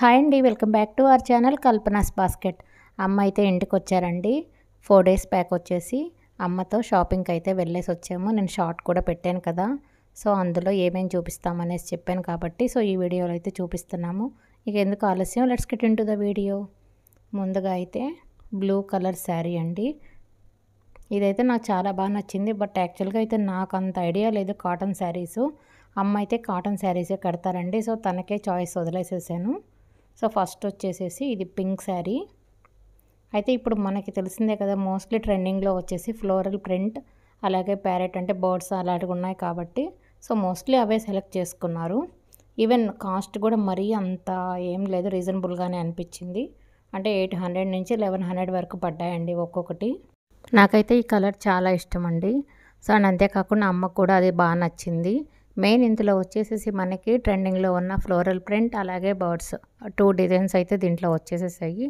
Hi అండి, welcome back to our channel Kalpana's basket. అమ్మ అయితే ఇంటికి వచ్చారండి. 4 డేస్ బ్యాక్ వచ్చేసి అమ్మతో షాపింగ్కి అయితే వెళ్ళేసి వచ్చాము. నేను షార్ట్ కూడా పెట్టాను కదా, సో అందులో ఏమేమి చూపిస్తామనేసి చెప్పాను కాబట్టి ఈ వీడియోలో అయితే చూపిస్తున్నాము. ఇక ఎందుకు ఆలస్యం, let's get into the video. ముందుగా అయితే బ్లూ కలర్ శారీ అండి. ఇదైతే నాకు చాలా బాగా నచ్చింది. బట్ యాక్చువల్గా అయితే నాకు అంత ఐడియా లేదు కాటన్ శారీస్. అమ్మ అయితే కాటన్ శారీసే కడతారండి, సో తనకే చాయిస్ వదిలేసేసాను. సో ఫస్ట్ వచ్చేసేసి ఇది పింక్ శారీ. అయితే ఇప్పుడు మనకి తెలిసిందే కదా, మోస్ట్లీ ట్రెండింగ్లో వచ్చేసి ఫ్లోరల్ ప్రింట్, అలాగే ప్యారెట్ అంటే బర్డ్స్ అలాంటివి ఉన్నాయి కాబట్టి సో మోస్ట్లీ అవే సెలెక్ట్ చేసుకున్నారు. ఈవెన్ కాస్ట్ కూడా మరీ అంత ఏం లేదు, రీజనబుల్గానే అనిపించింది. అంటే 800 నుంచి 1100 వరకు పడ్డాయండి ఒక్కొక్కటి. నాకైతే ఈ కలర్ చాలా ఇష్టం అండి. సో అండ్ అంతేకాకుండా అమ్మకు కూడా అది బాగా నచ్చింది. మెయిన్ ఇందులో వచ్చేసేసి మనకి ట్రెండింగ్లో ఉన్న ఫ్లోరల్ ప్రింట్ అలాగే బర్డ్స్ 2 డిజైన్స్ అయితే దీంట్లో వచ్చేసేసాయి.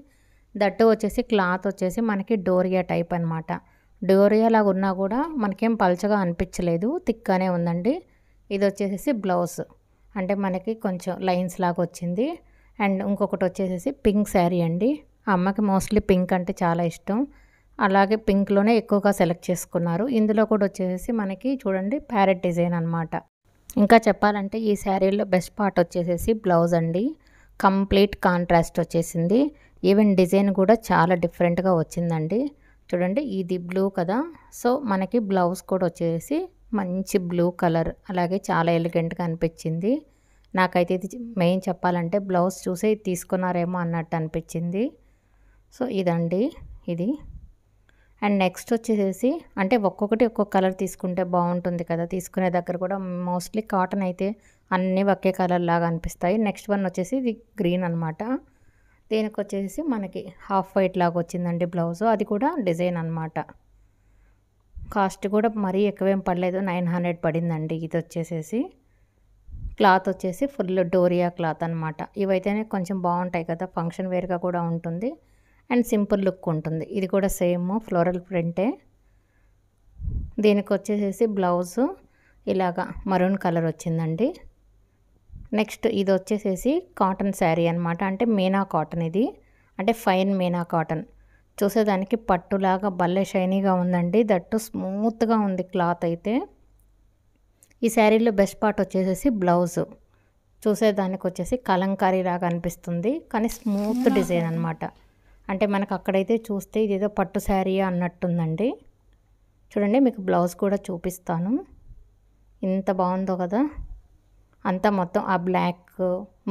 దట్టు వచ్చేసి క్లాత్ వచ్చేసి మనకి డోరియా టైప్ అనమాట. డోరియా లాగా ఉన్నా కూడా మనకేం పల్చగా అనిపించలేదు, థిక్గానే ఉందండి. ఇది వచ్చేసేసి బ్లౌజ్, అంటే మనకి కొంచెం లైన్స్ లాగా వచ్చింది. అండ్ ఇంకొకటి వచ్చేసేసి పింక్ శారీ అండి. అమ్మకి మోస్ట్లీ పింక్ అంటే చాలా ఇష్టం, అలాగే పింక్లోనే ఎక్కువగా సెలెక్ట్ చేసుకున్నారు. ఇందులో కూడా వచ్చేసి మనకి చూడండి ప్యారెట్ డిజైన్ అనమాట. ఇంకా చెప్పాలంటే ఈ శారీలో బెస్ట్ పార్ట్ వచ్చేసేసి బ్లౌజ్ అండి. కంప్లీట్ కాంట్రాస్ట్ వచ్చేసింది. ఈవెన్ డిజైన్ కూడా చాలా డిఫరెంట్గా వచ్చిందండి. చూడండి ఇది బ్లూ కదా, సో మనకి బ్లౌజ్ కూడా వచ్చేసి మంచి బ్లూ కలర్, అలాగే చాలా ఎలిగెంట్గా అనిపించింది. నాకైతే ఇది మెయిన్ చెప్పాలంటే బ్లౌజ్ చూసే తీసుకున్నారేమో అన్నట్టు అనిపించింది. సో ఇదండి ఇది. అండ్ నెక్స్ట్ వచ్చేసేసి అంటే ఒక్కొక్కటి ఒక్కొక్క కలర్ తీసుకుంటే బాగుంటుంది కదా, తీసుకునే దగ్గర కూడా మోస్ట్లీ కాటన్ అయితే అన్నీ ఒకే కలర్ లాగా అనిపిస్తాయి. నెక్స్ట్ వన్ వచ్చేసి ఇది గ్రీన్ అనమాట. దీనికి వచ్చేసి మనకి హాఫ్ వైట్ లాగా వచ్చిందండి బ్లౌజ్, అది కూడా డిజైన్ అనమాట. కాస్ట్ కూడా మరీ ఎక్కువేం పడలేదు, 900 పడిందండి. ఇది వచ్చేసేసి క్లాత్ వచ్చేసి ఫుల్ డోరియా క్లాత్ అనమాట. ఇవైతేనే కొంచెం బాగుంటాయి కదా, ఫంక్షన్ వేర్గా కూడా ఉంటుంది అండ్ సింపుల్ లుక్ ఉంటుంది. ఇది కూడా సేమ్ ఫ్లోరల్ ప్రింటే. దీనికి వచ్చేసేసి బ్లౌజు ఇలాగా మరూన్ కలర్ వచ్చిందండి. నెక్స్ట్ ఇది వచ్చేసేసి కాటన్ శారీ అనమాట, అంటే మీనా కాటన్. ఇది అంటే ఫైన్ మీనా కాటన్, చూసేదానికి పట్టులాగా భలే షైనీగా ఉందండి. దట్టు స్మూత్గా ఉంది క్లాత్ అయితే. ఈ శారీలో బెస్ట్ పార్ట్ వచ్చేసేసి బ్లౌజు చూసేదానికి వచ్చేసి కలంకారీ లాగా అనిపిస్తుంది, కానీ స్మూత్ డిజైన్ అనమాట. అంటే మనకు అక్కడైతే చూస్తే ఇదేదో పట్టు శారీ అన్నట్టుందండి. చూడండి మీకు బ్లౌజ్ కూడా చూపిస్తాను, ఇంత బాగుందో కదా. అంతా మొత్తం ఆ black,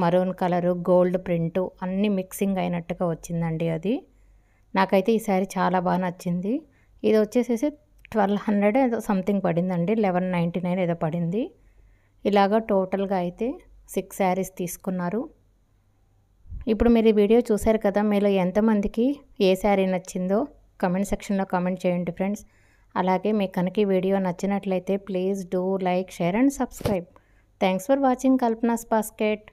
maroon colour, gold print అన్నీ మిక్సింగ్ అయినట్టుగా వచ్చిందండి అది. నాకైతే ఈ శారీ చాలా బాగా నచ్చింది. ఇది వచ్చేసేసి 1200 ఏదో సంథింగ్ పడిందండి, 1199 ఏదో పడింది. ఇలాగా టోటల్గా అయితే 6 శారీస్ తీసుకున్నారు. ఇప్పుడు మీరు ఈ వీడియో చూశారు కదా, మీలో ఎంతమందికి ఏ శారీ నచ్చిందో కమెంట్ సెక్షన్లో కమెంట్ చేయండి ఫ్రెండ్స్. అలాగే మీకు కనుక ఈ వీడియో నచ్చినట్లయితే please do like, share and subscribe. Thanks for watching Kalpana's basket.